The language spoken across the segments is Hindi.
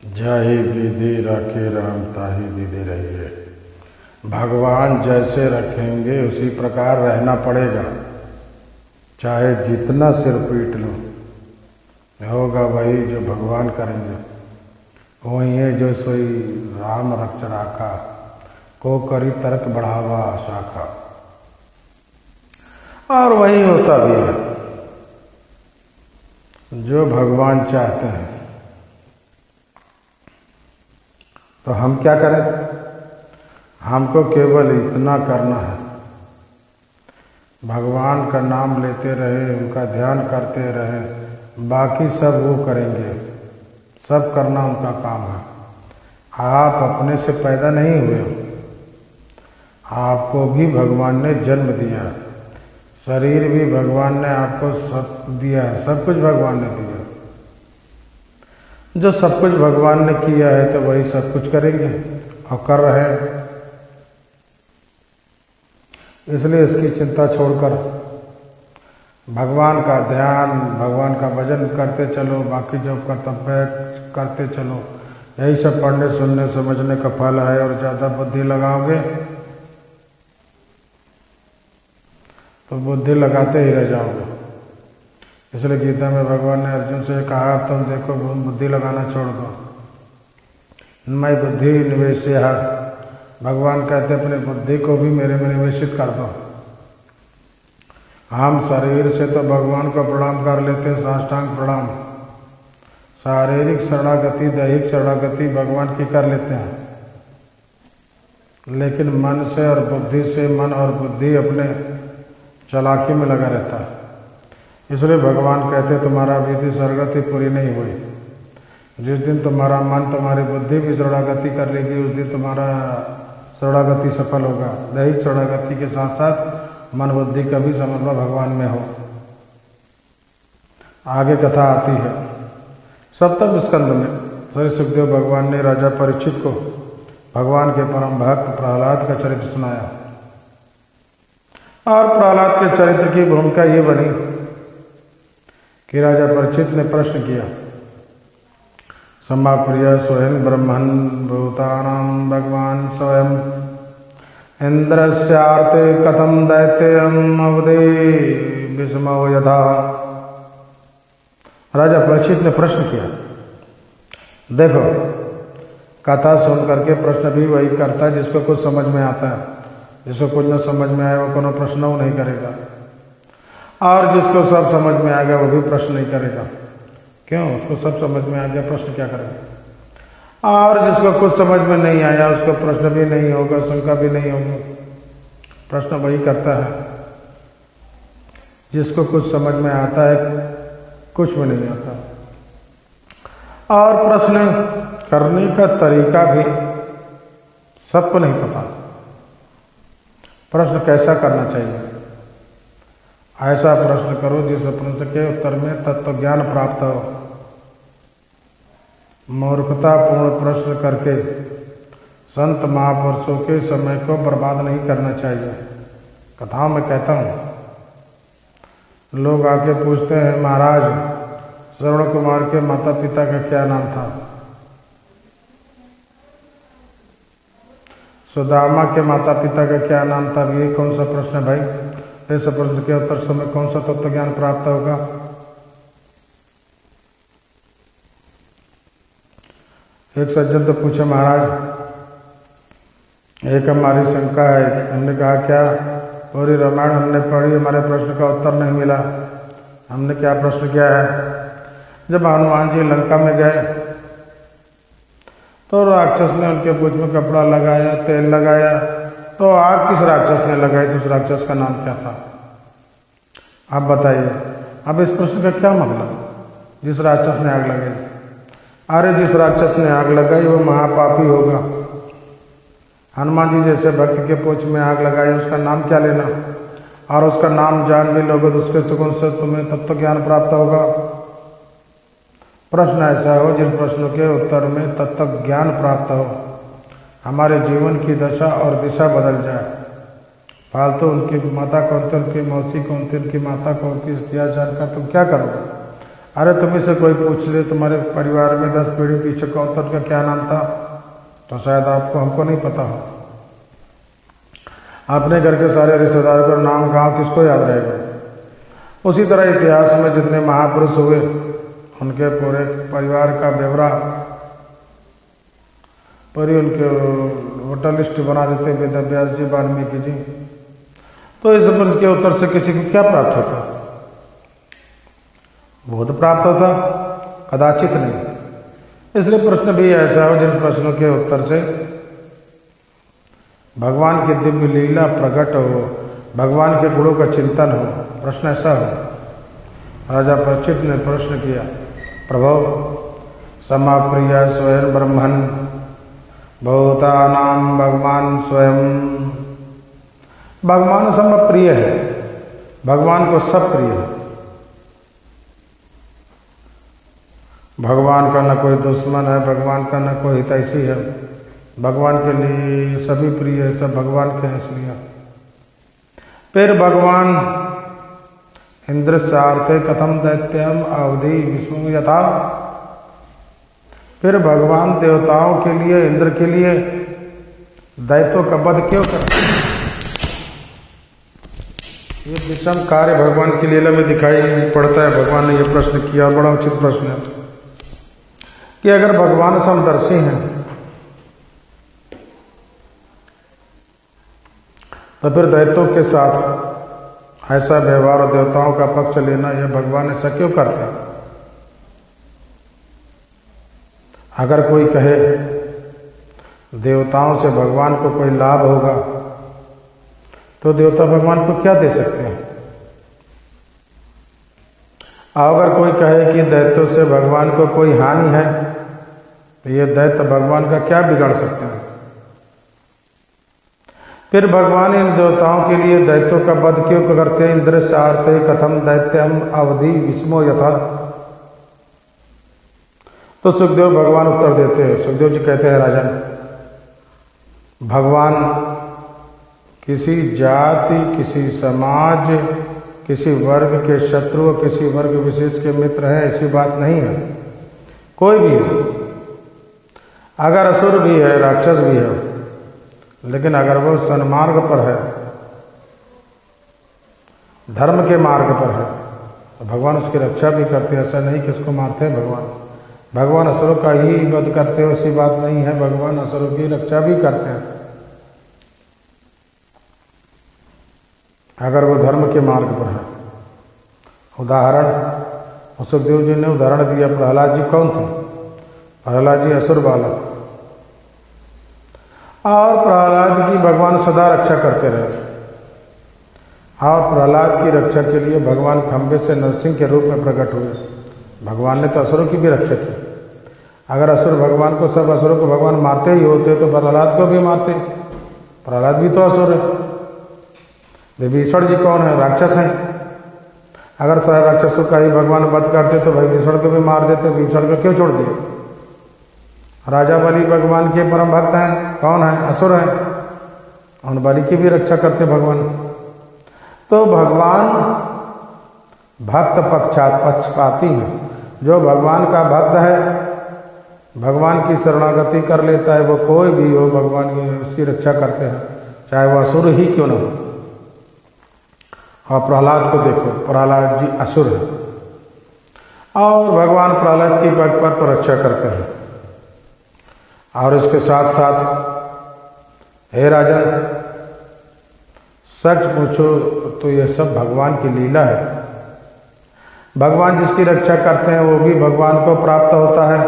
जाहि विधि रखे राम ताहि विधि रहिए। भगवान जैसे रखेंगे उसी प्रकार रहना पड़ेगा, चाहे जितना सिर पीट लो, होगा वही जो भगवान करेंगे। वही है जो सोई राम रक्ष राखा, को करी तर्क बढ़ावा शाखा। और वही होता भी है जो भगवान चाहते हैं। तो हम क्या करें? हमको केवल इतना करना है, भगवान का नाम लेते रहे, उनका ध्यान करते रहे, बाकी सब वो करेंगे। सब करना उनका काम है। आप अपने से पैदा नहीं हुए, आपको भी भगवान ने जन्म दिया, शरीर भी भगवान ने आपको सब दिया है, सब कुछ भगवान ने दिया। जो सब कुछ भगवान ने किया है तो वही सब कुछ करेंगे और कर रहे हैं। इसलिए इसकी चिंता छोड़कर भगवान का ध्यान, भगवान का भजन करते चलो, बाकी जो कर्तव्य करते चलो। यही सब पढ़ने सुनने समझने का फल है। और ज़्यादा बुद्धि लगाओगे तो बुद्धि लगाते ही रह जाओगे। इसलिए गीता में भगवान ने अर्जुन से कहा, तुम देखो बुद्धि लगाना छोड़ दो, मैं बुद्धि निवेश्य। भगवान कहते अपने बुद्धि को भी मेरे में निवेशित कर दो। हम शरीर से तो भगवान को प्रणाम कर लेते हैं, साष्टांग प्रणाम। शारीरिक शरणागति, दैहिक शरणागति भगवान की कर लेते हैं, लेकिन मन से और बुद्धि से, मन और बुद्धि अपने चालाकी में लगा रहता है। इसलिए भगवान कहते तुम्हारा विधि शरणागति पूरी नहीं हुई। जिस दिन तुम्हारा मन, तुम्हारी बुद्धि भी शरणागति कर लेगी, उस दिन तुम्हारा शरणागति सफल होगा। दैहिक शरणागति के साथ साथ मन बुद्धि का भी समन्वय भगवान में हो। आगे कथा आती है सप्तम स्कंद में। श्री सुखदेव भगवान ने राजा परीक्षित को भगवान के परम भक्त प्रहलाद का चरित्र सुनाया। और प्रहलाद के चरित्र की भूमिका ये बनी कि राजा परीक्षित ने प्रश्न किया, सम्माप्रिय स्वयं ब्रह्मन् भूतानां भगवान स्वयं इंद्रस्यार्थे कथम दैत्यम अवधि विस्मो यथा। राजा परीक्षित ने प्रश्न किया। देखो, कथा सुन करके प्रश्न भी वही करता है जिसको कुछ समझ में आता है। जिसको कुछ न समझ में आए वो कोनो प्रश्न वो नहीं करेगा, और जिसको सब समझ में आ गया वो भी प्रश्न नहीं करेगा। क्यों? उसको सब समझ में आ गया, प्रश्न क्या करेगा। और जिसको कुछ समझ में नहीं आया उसको प्रश्न भी नहीं होगा, शंका भी नहीं होगी। प्रश्न वही करता है जिसको कुछ समझ में आता है, कुछ में नहीं आता। और प्रश्न करने का तरीका भी सबको नहीं पता। प्रश्न कैसा करना चाहिए? ऐसा प्रश्न करो जिस प्रश्न के उत्तर में तत्व ज्ञान प्राप्त हो। मूर्खतापूर्ण प्रश्न करके संत महापुरुषों के समय को बर्बाद नहीं करना चाहिए। कथाओं में कहता हूँ, लोग आके पूछते हैं, महाराज श्रवण कुमार के माता पिता का क्या नाम था? सुदामा के माता पिता का क्या नाम था? ये कौन सा प्रश्न है भाई? इस प्रश्न के उत्तर से हमें कौन सा तत्व ज्ञान प्राप्त होगा? एक सज्जन तो पूछे, महाराज एक हमारी शंका है। हमने कहा क्या? पूरी रामायण हमने पढ़ी, हमारे प्रश्न का उत्तर नहीं मिला। हमने क्या प्रश्न किया है? जब हनुमान जी लंका में गए तो राक्षस ने उनके पूंछ में कपड़ा लगाया, तेल लगाया, तो आग किस राक्षस ने लगाई तो उस राक्षस का नाम क्या था? आप बताइए। अब इस प्रश्न का क्या मतलब? जिस राक्षस ने आग लगाई, अरे जिस राक्षस ने आग लगाई वो महापापी होगा। हनुमान जी जैसे भक्त के पूंछ में आग लगाई, उसका नाम क्या लेना? और उसका नाम जान भी लोगे तो उसके सुगुण से तुम्हें तत्व ज्ञान प्राप्त होगा। प्रश्न ऐसा हो जिन प्रश्नों के उत्तर में तत्व ज्ञान प्राप्त हो, हमारे जीवन की दशा और दिशा बदल जाए। फालतू उनकी माता कौन थी, उनकी मौसी कौन थी, उनकी माता कौन थी, इतिहास जानकर तुम क्या करोगे? अरे तुम्हें से कोई पूछ ले तुम्हारे परिवार में 10 पीढ़ी पीछे कौन था, उनका क्या नाम था, तो शायद आपको हमको नहीं पता हो। अपने घर के सारे रिश्तेदारों का नाम गांव किसको याद रहेगा। उसी तरह इतिहास में जितने महापुरुष हुए उनके पूरे परिवार का ब्यौरा पूरी उनके वोटर लिस्ट बना देते वेद व्यास जी, वाल्मीकि जी। तो इस के उत्तर से किसी को क्या प्राप्त होता, बोध प्राप्त होता, कदाचित नहीं। इसलिए प्रश्न भी ऐसा हो जिन प्रश्नों के उत्तर से भगवान की दिव्य लीला प्रकट हो, भगवान के गुणों का चिंतन हो। प्रश्न ऐसा हो। राजा परीक्षित ने प्रश्न किया, प्रभो समाप्रिय स्वयं ब्रह्मन् भूतानां भगवान स्वयं। भगवान सम प्रिय है, भगवान को सब प्रिय है। भगवान का न कोई दुश्मन है, भगवान का न कोई हितैषी है, भगवान के लिए सभी प्रिय है, सब भगवान के हैं। इसलिए फिर भगवान इंद्र सार्थे कथम दैत्यम अवधि विष्णु यथा। फिर भगवान देवताओं के लिए, इंद्र के लिए दैत्यों का वध क्यों करते हैं। ये विषम कार्य भगवान की लीला में दिखाई पड़ता है। भगवान ने यह प्रश्न किया, बड़ा उचित प्रश्न है कि अगर भगवान समदर्शी हैं तो फिर दैत्यों के साथ ऐसा व्यवहार और देवताओं का पक्ष लेना, यह भगवान ऐसा क्यों करते हैं। अगर कोई कहे देवताओं से भगवान को कोई लाभ होगा तो देवता भगवान को क्या दे सकते हैं। अगर कोई कहे कि दैत्यों से भगवान को कोई हानि है तो ये दैत्य भगवान का क्या बिगाड़ सकते हैं। फिर भगवान इन देवताओं के लिए दैत्यों का वध क्यों करते हैं। इंद्र सार्थे कथम दैत्यम अवधि विस्मो यथा। तो सुखदेव भगवान उत्तर देते हैं। सुखदेव जी कहते हैं, राजन भगवान किसी जाति, किसी समाज, किसी वर्ग के शत्रु, किसी वर्ग विशेष के मित्र हैं, ऐसी बात नहीं है। कोई भी हो, अगर असुर भी है, राक्षस भी है, लेकिन अगर वो सन्मार्ग पर है, धर्म के मार्ग पर है, तो भगवान उसकी रक्षा भी करते हैं। ऐसा नहीं कि उसको मारते हैं भगवान। भगवान असुरों का ही वध करते हैं, ऐसी बात नहीं है। भगवान असुरों की रक्षा भी करते हैं अगर वो धर्म के मार्ग पर है। उदाहरण सुखदेव जी ने उदाहरण दिया, प्रहलाद जी कौन थे। प्रहलाद जी असुर बालक, और प्रहलाद की भगवान सदा रक्षा करते रहे। और प्रहलाद की रक्षा के लिए भगवान खंबे से नरसिंह के रूप में प्रकट हुए। भगवान ने तो असुरों की भी रक्षा की। अगर असुर भगवान को, सब असुरों को भगवान मारते ही होते तो प्रहलाद को भी मारते। प्रहलाद भी तो असुर है। विभीषण जी कौन है, राक्षस हैं। अगर सारे राक्षसों का ही भगवान वध करते तो विभीषण को भी मार देते। विभीषण को क्यों छोड़ दिए। राजा बलि भगवान के परम भक्त हैं, कौन है, असुर हैं, उन बलि की भी रक्षा करते भगवान। तो भगवान भक्त पक्षपाती हैं। जो भगवान का भक्त है, भगवान की शरणागति कर लेता है, वो कोई भी हो, भगवान की उसकी रक्षा करते हैं, चाहे वो असुर ही क्यों न हो। और प्रहलाद को देखो, प्रहलाद जी असुर है और भगवान प्रहलाद की पग पर रक्षा करते हैं। और इसके साथ साथ हे राजन, सच पूछो तो यह सब भगवान की लीला है। भगवान जिसकी रक्षा करते हैं वो भी भगवान को प्राप्त होता है।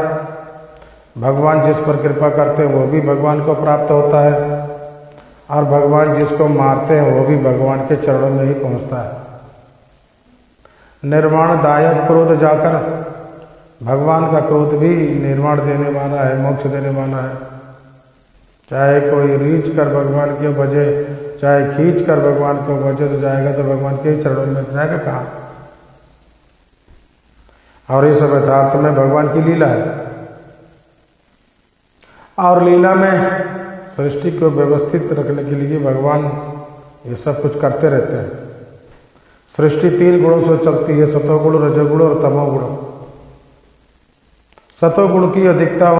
भगवान जिस पर कृपा करते हैं वो भी भगवान को प्राप्त होता है। और भगवान जिसको मारते हैं वो भी भगवान के चरणों में ही पहुंचता है। निर्माणदायक क्रोध जाकर, भगवान का क्रोध भी निर्माण देने वाला है, मोक्ष देने वाला है। चाहे कोई रीछ कर भगवान के बजे, चाहे खींच कर भगवान को बजे, तो जाएगा तो भगवान के ही चरणों में जाएगा कहाँ। और ये सब यथार्थ में भगवान की लीला है। और लीला में सृष्टि को व्यवस्थित रखने के लिए भगवान ये सब कुछ करते रहते हैं। सृष्टि 3 गुणों से चलती है, सतोगुण, रजोगुण और तमोगुण। सतोगुण की अधिकता